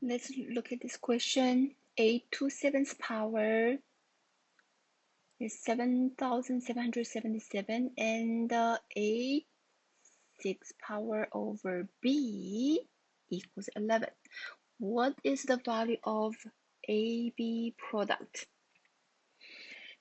Let's look at this question. A to 7th power is 7,777 and A 6 power over B equals 11. What is the value of AB product?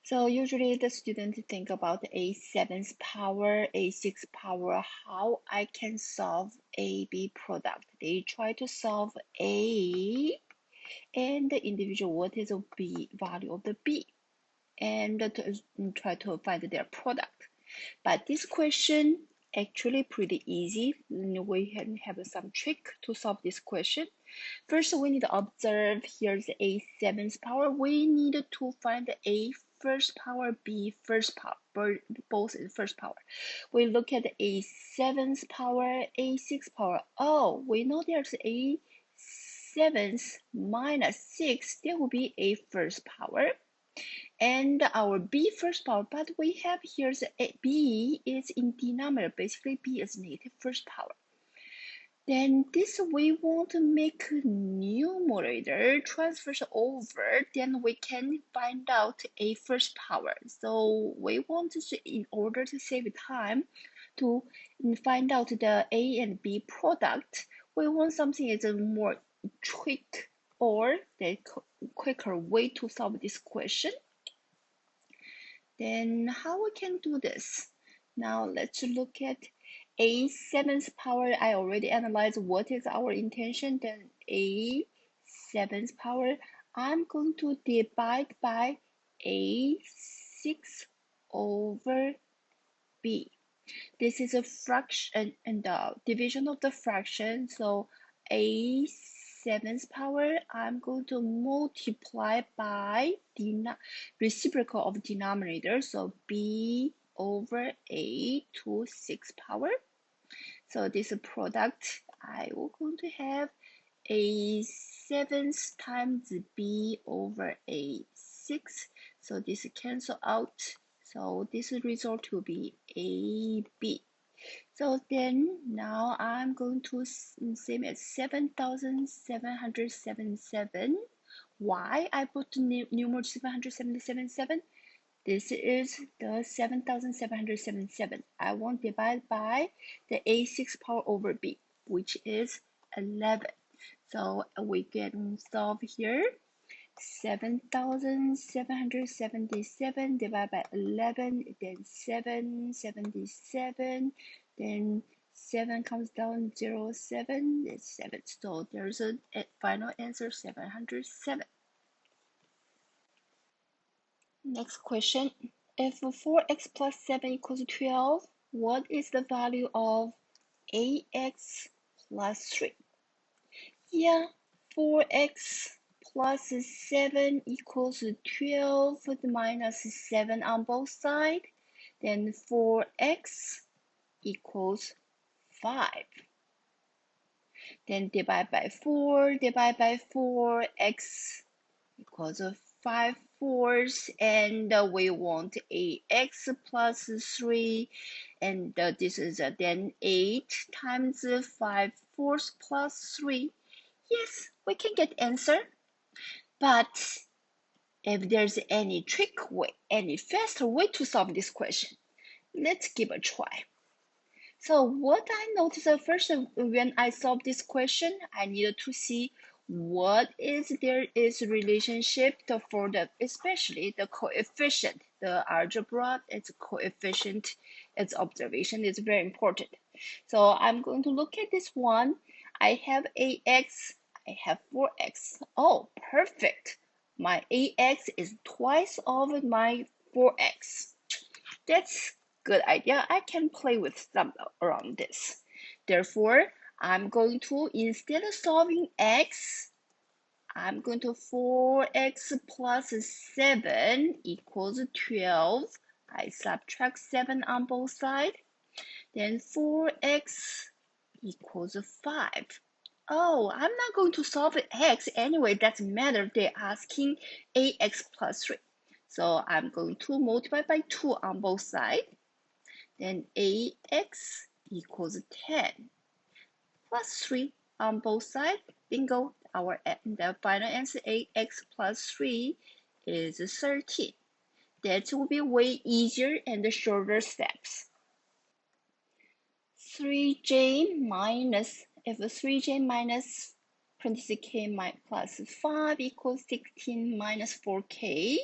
So usually the students think about a 7th power, a 6th power, how I can solve AB product. They try to solve A and the individual what is the B value of the B and to try to find their product. But this question actually pretty easy. We can have some trick to solve this question. First, we need to observe here's a 7th power. We need to find A first power, B first power, both is first power. We look at A 7th power, A 6th power. Oh, we know there's A 7th minus 6, there will be A first power. And our B first power, but we have here's a B is in denominator, basically B is negative first power. Then this we want to make numerator transfers over, then we can find out a first power. So we want to, in order to save time, to find out the A and B product, we want something is a more trick or the quicker way to solve this question. Then how we can do this? Now let's look at A 7th power. I already analyzed what is our intention. Then A 7th power, I'm going to divide by A 6 over B. This is a fraction and the division of the fraction. So A 7th power, I'm going to multiply by the reciprocal of denominator. So B over A to 6 power. So this product, I will going to have A 7th times B over A 6. So this cancel out. So this result will be AB. So then now I'm going to same as 7,777. Why I put numerator 777? This is the 7,777. I want to divide by the A6 power over B, which is 11. So we can solve here. 7,777 divided by 11, then 777, then 7 comes down 0, 7, it's 7. So there's a final answer 707. Next question. If 4x plus 7 equals 12, what is the value of ax plus 3? Yeah, 4x plus 7 equals 12 minus 7 on both sides. Then 4x equals 5. Then divide by 4, x equals 5 fourths, and we want ax plus 3, and this is then 8 times 5 fourths plus 3. Yes, we can get answer. But if there's any trick way, any faster way to solve this question, let's give a try. So what I noticed first when I solve this question, I needed to see what is there is relationship for the especially the coefficient. The algebra, its coefficient, its observation is very important. So I'm going to look at this one. I have ax, I have 4x. Oh, perfect. My ax is twice of my 4x. That's good idea. I can play with some around this. Therefore, I'm going to, instead of solving x, I'm going to 4x plus 7 equals 12. I subtract 7 on both sides. Then 4x equals 5. Oh, I'm not going to solve x anyway. Doesn't matter. They're asking ax plus 3. So I'm going to multiply by 2 on both sides. Then ax equals 10 plus 3 on both sides. Bingo, the final answer 8x plus 3 is 13. That will be way easier and shorter steps. 3j minus, if 3j minus parenthesis k plus 5 equals 16 minus 4k.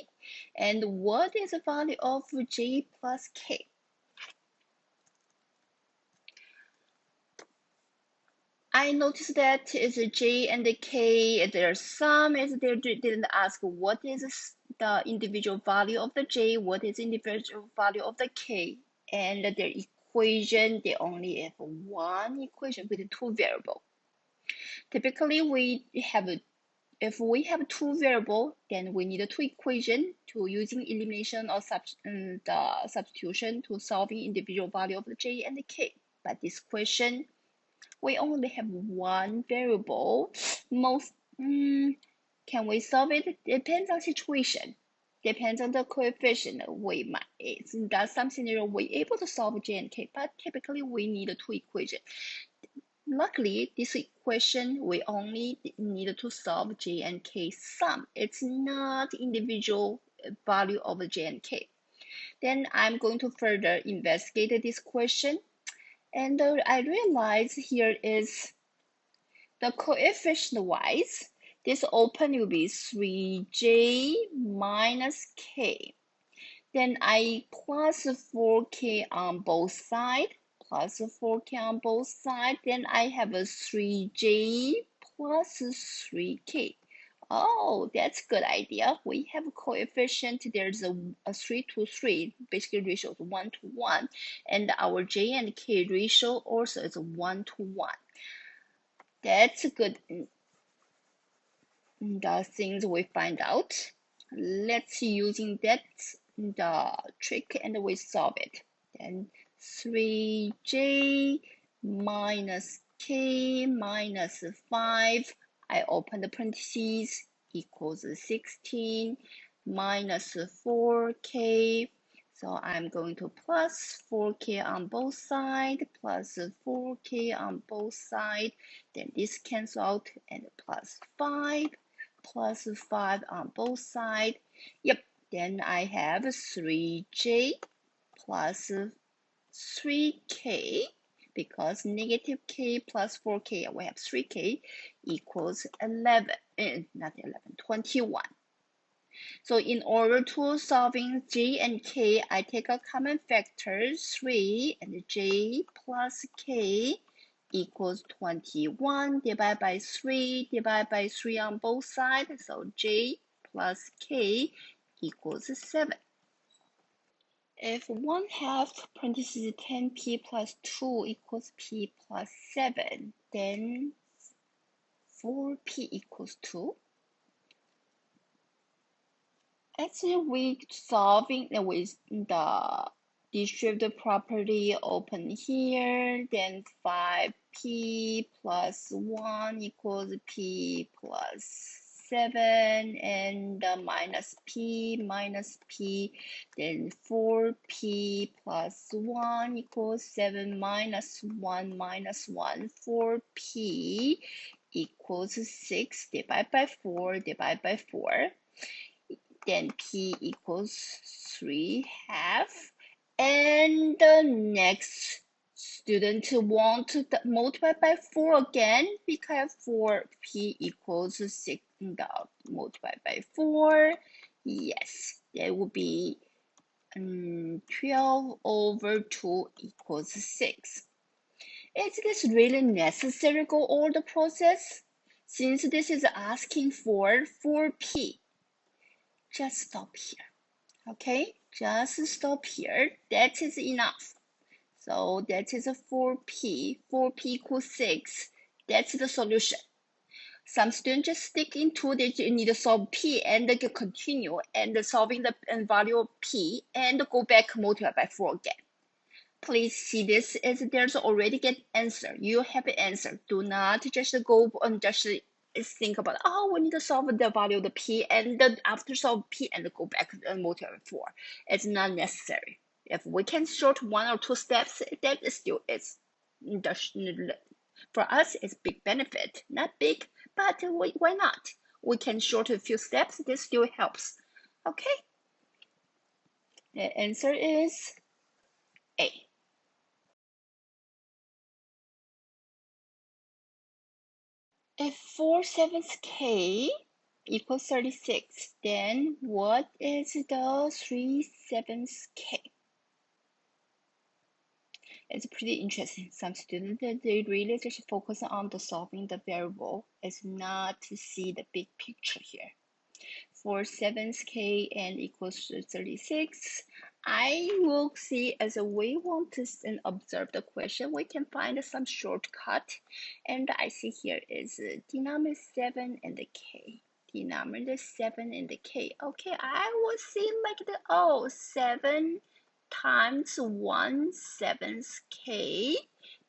And what is the value of j plus k? I noticed that is a j and the k, there's some is they didn't ask what is the individual value of the j, what is the individual value of the k, and their equation, they only have one equation with two variables. Typically, if we have two variables, then we need two equations to using elimination or the substitution to solving individual value of the j and the k. But this question, we only have one variable. Can we solve it? Depends on situation. Depends on the coefficient. In some scenario we're able to solve j and k, but typically we need two equations. Luckily, this equation we only need to solve j and k sum. It's not individual value of j and k. Then I'm going to further investigate this question. And I realize here is the coefficient wise, this open will be 3j minus k. Then I plus 4k on both sides, plus 4k on both sides. Then I have a 3j plus 3k. Oh, that's a good idea. We have a coefficient. There's a 3 to 3. Basically, ratio is 1 to 1. And our j and k ratio also is 1 to 1. That's good. The things we find out. Let's using that the trick and we solve it. Then 3j minus k minus 5. I open the parentheses equals 16 minus 4k. So I'm going to plus 4k on both sides, plus 4k on both sides. Then this cancels out and plus 5 on both sides. Yep, then I have 3j plus 3k, because negative k plus 4k, we have 3k equals 21. So in order to solving j and k, I take a common factor 3, and j plus k equals 21 divided by 3 on both sides. So j plus k equals 7. If 1/2 parentheses 10p plus 2 equals p plus 7, then 4p equals 2. Actually, we solving with the distributive property open here, then 5p plus 1 equals p plus 7, and minus p, then 4p plus 1 equals 7 minus 1, 4p equals 6 divided by 4, then p equals 3/2. And the next student want to multiply by 4 again, because 4p equals 6 multiplied by 4. Yes, that would be 12 over 2 equals 6. Is this really necessary to go all the process? Since this is asking for 4p, just stop here. Okay, just stop here. That is enough. So that is a 4p. 4p equals 6. That's the solution. Some students just stick into they need to solve p and they continue and solving the value of p and go back multiply by 4 again. Please see this as there's already get answer. You have an answer. Do not just go and just think about, oh, we need to solve the value of the p, and then after solve p and go back and multiply by 4. It's not necessary. If we can short 1 or 2 steps, that is still is for us it's big benefit. Not big, but why not? We can shorten a few steps. This still helps. Okay. The answer is A. If 4/7 k equals 36, then what is the 3/7 k? It's pretty interesting. Some students, they really just focus on the solving the variable. It's not to see the big picture here. 4/7 k and equals to 36. I will see as we want to observe the question, we can find some shortcut. And I see here is denominator 7 and the k. Denominator 7 and the k. Okay, I will see like the 7 times 1/7 k.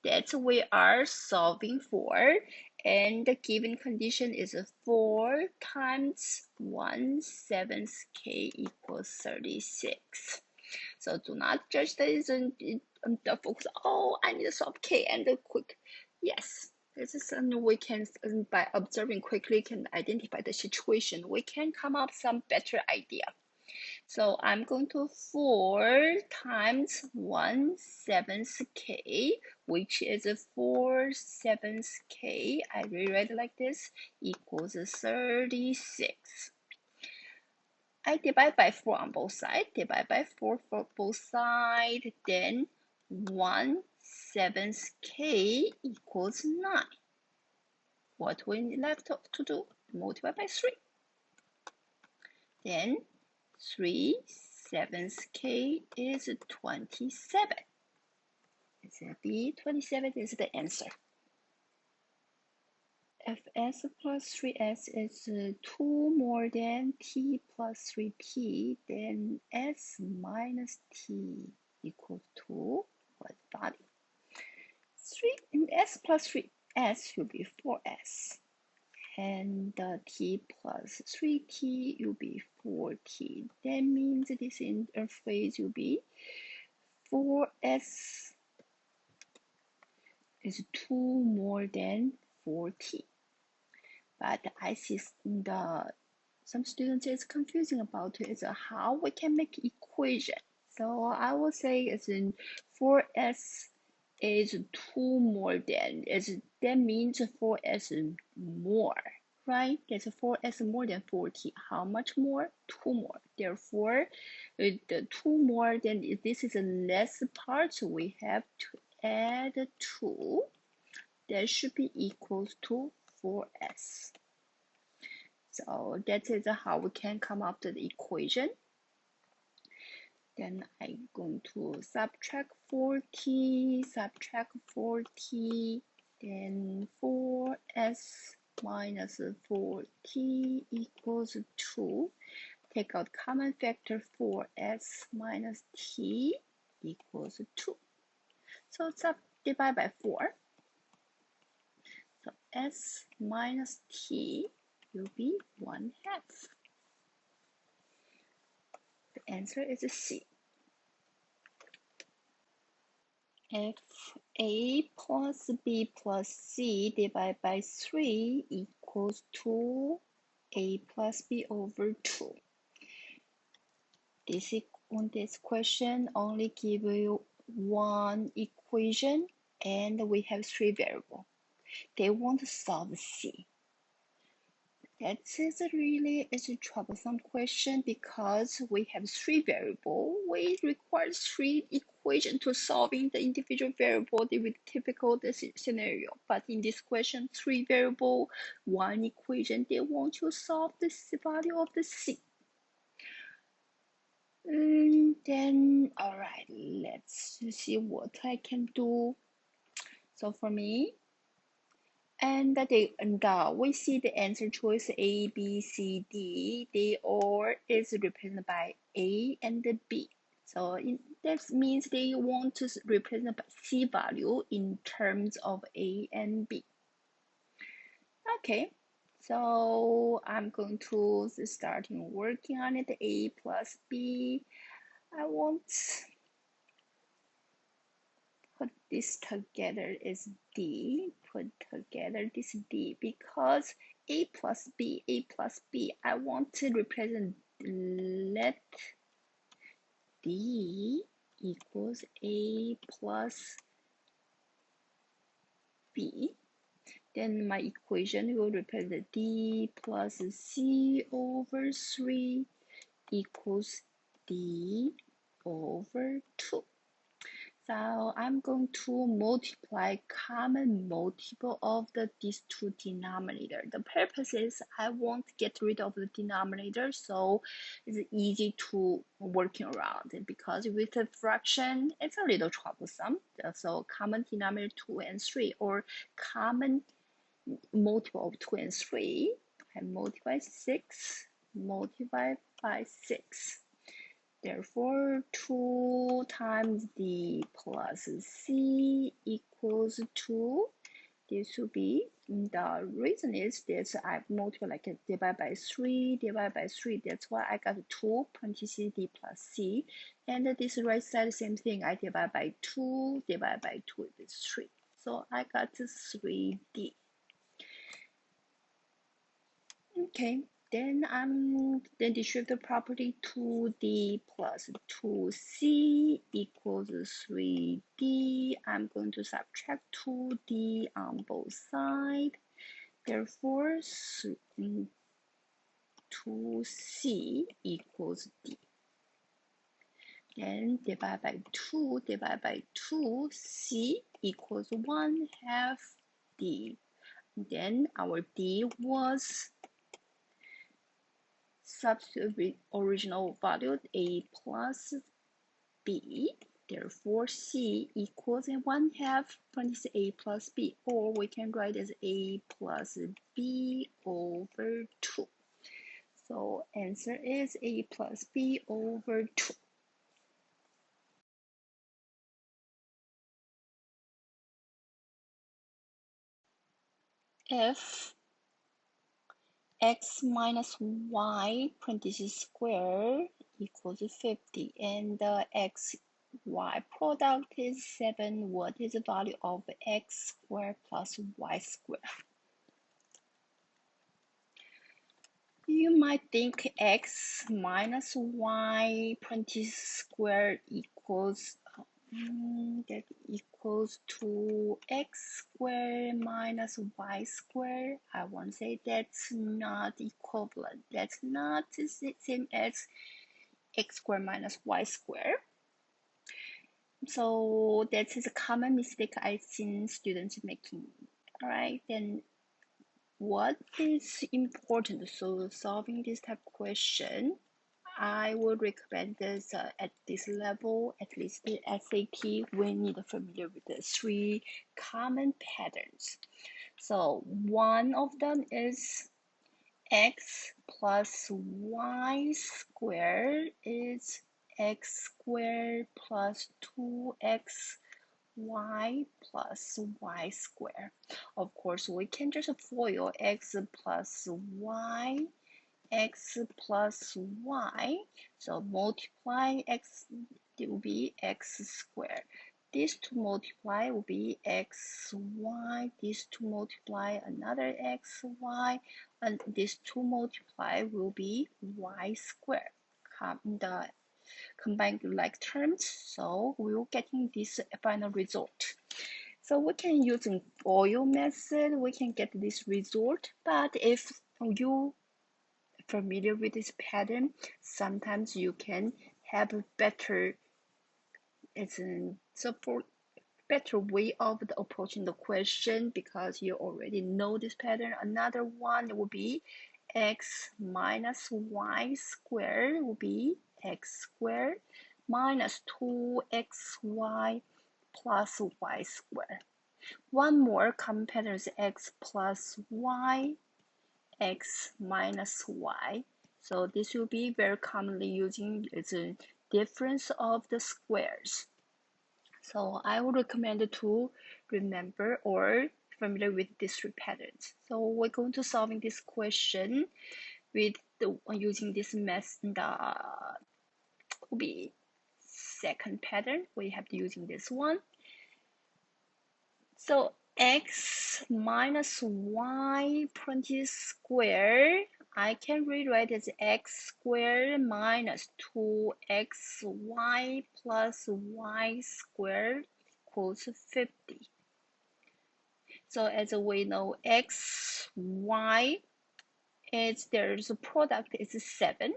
That's we are solving for. And the given condition is 4 times 1/7 k equals 36. So do not judge this and focus, I need to solve k and quick. Yes, this is something we can, by observing quickly, can identify the situation. We can come up some better idea. So I'm going to 4 times 1/7 k, which is 4/7 k. I rewrite it like this, equals 36. I divide by 4 on both sides, divide by 4 for both sides, then 1/7 k equals 9. What we left to do? Multiply by 3. Then 3/7 k is 27. It's a B. 27 is the answer. If s plus 3s is 2 more than t plus 3t, then s minus t equals to what value? 3 and s plus 3s will be 4s. And t plus 3t will be 4t. That means this interface will be 4s is 2 more than 4t. But I see some students is confusing about it, is how we can make equation. So I will say it's in 4s is 2 more than, that means 4s more, right? That's 4s more than 4t. How much more? 2 more. Therefore, the 2 more, then if this is a less part, so we have to add 2. That should be equals to 4s. So that is how we can come up with the equation. Then I'm going to subtract 4t, then 4s minus 4t equals 2. Take out common factor, 4s minus t equals 2. So divide by 4. So s minus t will be 1/2. The answer is C. If a plus b plus c divided by 3 equals to a plus b over 2. This question only give you one equation and we have 3 variables. They want to solve C. That is really a troublesome question because we have 3 variables. We require 3 equations to solving the individual variable with typical scenario. But in this question, 3 variables, 1 equation, they want to solve the value of the C. Then, all right, let's see what I can do. So for me, and we see the answer choice A, B, C, D. They all is represented by A and B. So that means they want to represent C value in terms of A and B. Okay, so I'm going to start working on it. A plus B. I want put this together is D, put together this D because a plus b, a plus b. I want to represent let d equals a plus b. Then my equation will represent d plus c over 3 equals d over 2. So I'm going to multiply common multiple of these two denominators. The purpose is I won't get rid of the denominator, so it's easy to working around it, because with the fraction, it's a little troublesome. So common denominator 2 and 3, or common multiple of 2 and 3, I multiply 6, multiply by 6. Therefore, 2 times d plus c equals 2. This will be, the reason is this, I multiply like divide by 3, divide by 3. That's why I got 2 parentheses d plus c. And this right side, same thing. I divide by 2, divide by 2 is 3. So I got 3d. Okay, then then distribute the property 2d plus 2c equals 3d. I'm going to subtract 2d on both sides. Therefore, 2c equals d. Then divide by 2, divide by 2, c equals 1/2 d. Then our d was substitute original value a plus b. Therefore, c equals 1/2 parentheses a plus b, or we can write as a plus b over 2. So answer is a plus b over 2. If x minus y parentheses square equals 50 and the x y product is 7, what is the value of x squared plus y squared? You might think x minus y parentheses square equals that equals to x squared minus y squared. I want to say that's not equivalent. That's not the same as x squared minus y squared. So that is a common mistake I've seen students making. All right, then what is important? So solving this type of question, I would recommend this at this level, at least the SAT, we need to familiar with the 3 common patterns. So one of them is x plus y squared is x squared plus 2x y plus y squared. Of course, we can just FOIL x plus y, x plus y. So multiply x, it will be x squared. This to multiply will be xy. This to multiply another xy. And this to multiply will be y squared. The combined like terms, so we will getting this final result. So we can use an FOIL method, we can get this result, but if you familiar with this pattern, sometimes you can have a better, for better way of approaching the question, because you already know this pattern. Another one will be x minus y squared will be x squared minus 2xy plus y squared. One more common pattern is x plus y, x minus y. So this will be very commonly using the difference of the squares. So I would recommend to remember or familiar with these 3 patterns. So we're going to solving this question with using this method. Will be second pattern. We have to using this one. So x minus y parentheses square, I can rewrite as x squared minus 2xy plus y squared equals 50. So as we know, x, y, there's a product is 7.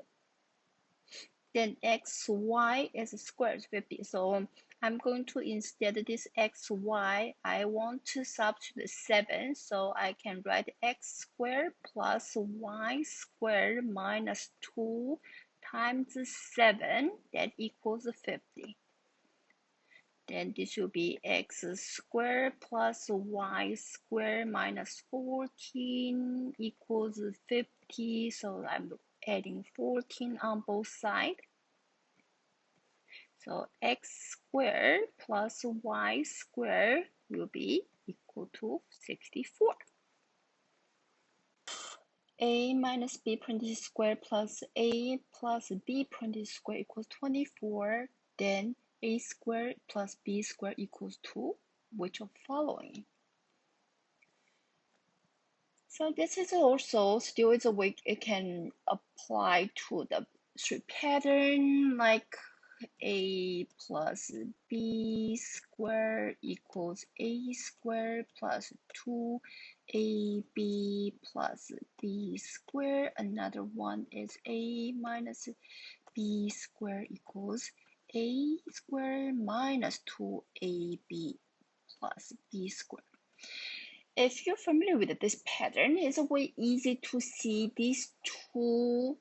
Then x, y is squared 50. So I'm going to, instead of this x, y, I want to substitute 7. So I can write x squared plus y squared minus 2 times 7. That equals 50. Then this will be x squared plus y squared minus 14 equals 50. So I'm adding 14 on both sides. So x squared plus y squared will be equal to 64. A minus b parentheses square plus a plus b parentheses square equals 24. Then a squared plus b squared equals 2. Which of following? So this is also still is a way it can apply to the street pattern, like a plus b squared equals a squared plus 2ab plus d squared. Another one is a minus b squared equals a squared minus 2ab plus b squared. If you're familiar with this pattern, it's way easy to see these two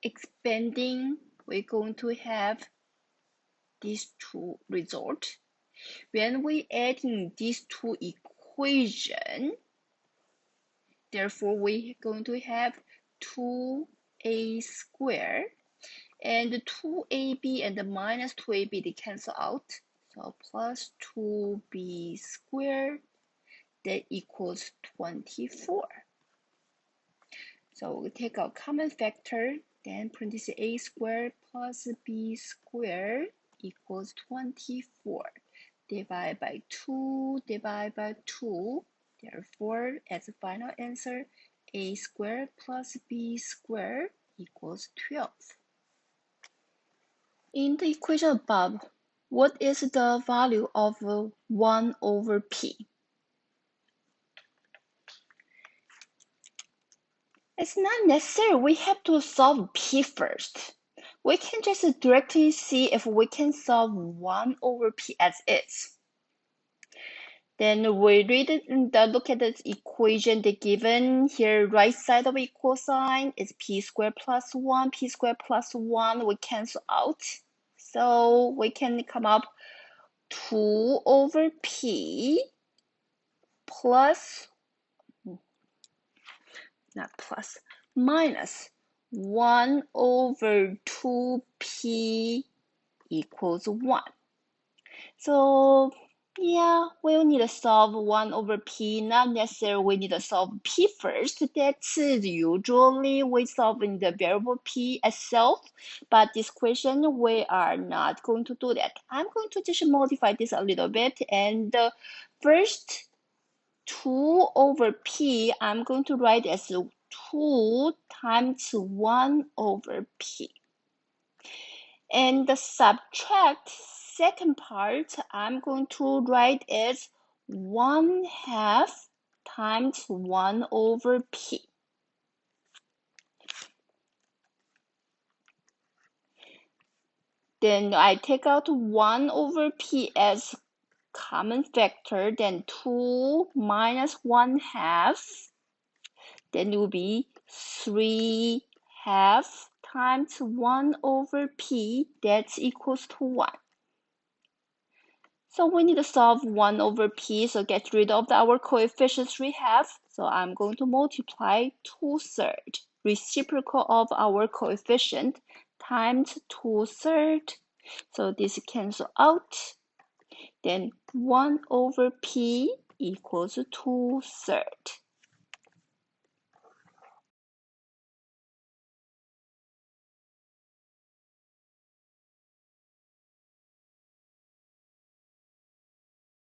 expanding. We're going to have these two results. When we add in these two equations, therefore we're going to have 2a squared, and 2ab and the minus 2ab, they cancel out. So plus 2b squared, that equals 24. So we take out common factor, then parentheses a squared plus b squared equals 24. Divide by 2, divide by 2. Therefore, as a final answer, a squared plus b squared equals 12. In the equation above, what is the value of 1 over p? It's not necessary. We have to solve p first. We can just directly see if we can solve 1 over p as is. Then we read it and look at this equation they given here. Right side of equal sign is p squared plus 1. P squared plus 1 we cancel out. So we can come up 2 over p plus, not plus, minus 1 over 2p equals 1. So yeah, we'll need to solve 1 over p. Not necessarily we need to solve p first. That's usually we solve in the variable p itself. But this question, we are not going to do that. I'm going to just modify this a little bit. And the first 2 over p, I'm going to write as 2 times 1 over p. And the subtract second part, I'm going to write as 1/2 times 1 over p. Then I take out 1 over p as common factor, then 2 minus 1/2, then it will be 3/2 times 1 over p, that's equals to 1. So we need to solve 1 over p, so get rid of our coefficients we have. So I'm going to multiply 2/3, reciprocal of our coefficient, times 2/3. So this cancel out. Then 1 over p equals 2/3.